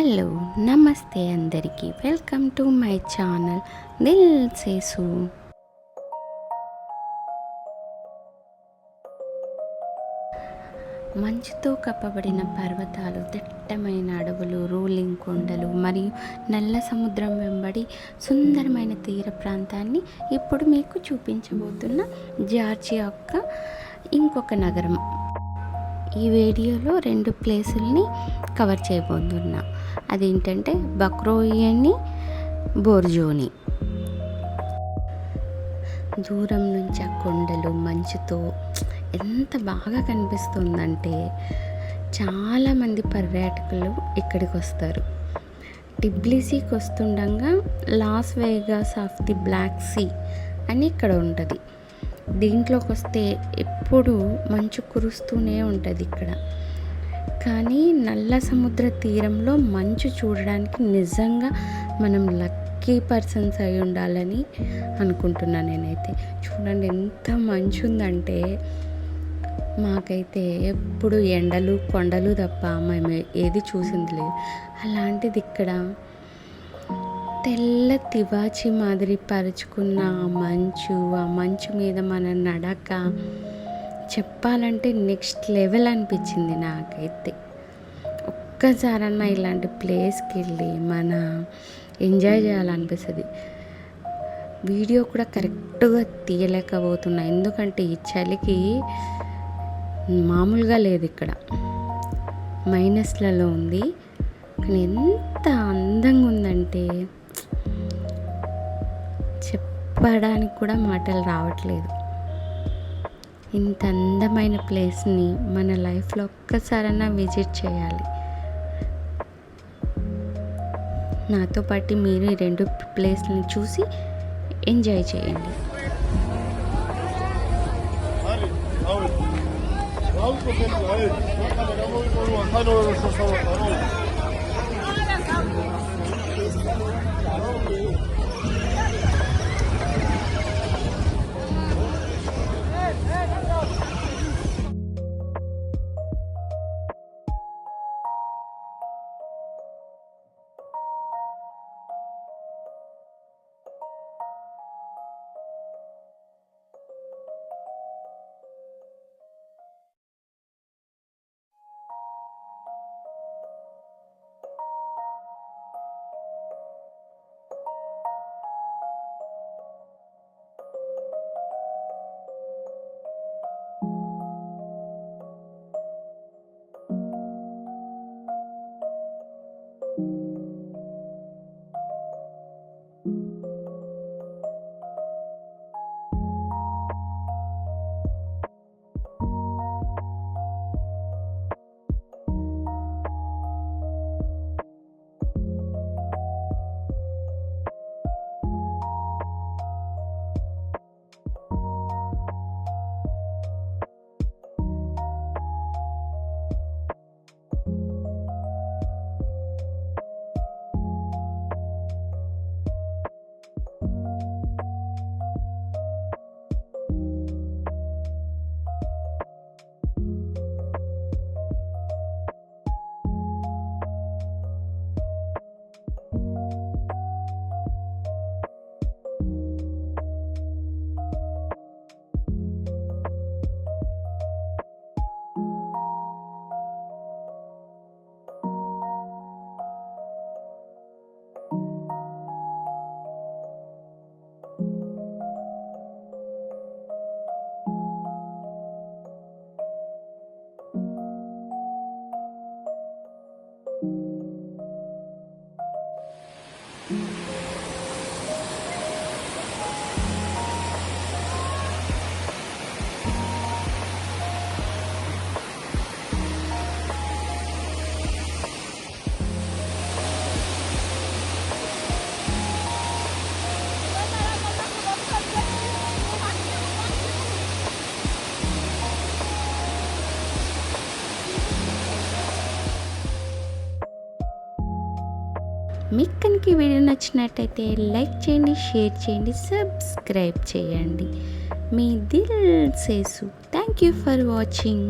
Hello నమస్తే అందరికీ welcome to my channel Dil Sesu. మంచుతో కప్పబడిన పర్వతాలు, దట్టమైన అడవులు, రోలింగ్ కొండలు మరియు నల్ల సముద్రం వెంబడి సుందరమైన తీర ప్రాంతాన్ని ఇప్పుడు మీకు చూపించబోతున్న జార్జియా యొక్క ఇంకొక నగరం. ఈ వీడియోలో 2 ప్లేసుల్ని కవర్ చేయబోతున్నా. అదేంటంటే బక్రోయియని, బోర్జోని. దూరం నుంచి ఆ కొండలు మంచుతో ఎంత బాగా కనిపిస్తుందంటే చాలామంది పర్యాటకులు ఇక్కడికి వస్తారు. టిబ్లిసీకి వస్తుండగా Las Vegas of the Black Sea అని ఇక్కడ ఉంటుంది. దీంట్లోకి వస్తే ఎప్పుడు మంచు కురుస్తూనే ఉంటుంది ఇక్కడ. కానీ నల్ల సముద్ర తీరంలో మంచు చూడడానికి నిజంగా మనం లక్కీ పర్సన్స్ అయి ఉండాలని అనుకుంటున్నాను నేనైతే. చూడండి ఎంత మంచు ఉందంటే, మాకైతే ఎప్పుడు ఎండలు కొండలు తప్ప మేము ఏది చూసింది లేదు. అలాంటిది ఇక్కడ తెల్ల తివాచి మాదిరి పరుచుకున్న ఆ మంచు మీద మన నడక చెప్పాలంటే నెక్స్ట్ లెవెల్ అనిపించింది నాకైతే. ఒక్కసారన్నా ఇలాంటి ప్లేస్కి వెళ్ళి మన ఎంజాయ్ చేయాలనిపిస్తుంది. వీడియో కూడా కరెక్ట్గా తీయలేకపోతున్నా, ఎందుకంటే ఈ చలికి మామూలుగా లేదు. ఇక్కడ మైనస్లలో ఉంది, కానీ ఎంత అందంగా ఉందంటే చెప్పడానికి కూడా మాటలు రావట్లేదు. ఇంత అందమైన ప్లేస్ని మన లైఫ్లో ఒక్కసారైనా విజిట్ చేయాలి. నాతో పాటు మీరు ఈ 2 ప్లేస్లని చూసి ఎంజాయ్ చేయండి. మీకు కనుక ఈ వీడియో నచ్చినట్టయితే లైక్ చేయండి, షేర్ చేయండి, సబ్స్క్రైబ్ చేయండి. మీ Dil Sesu. Thank you for watching.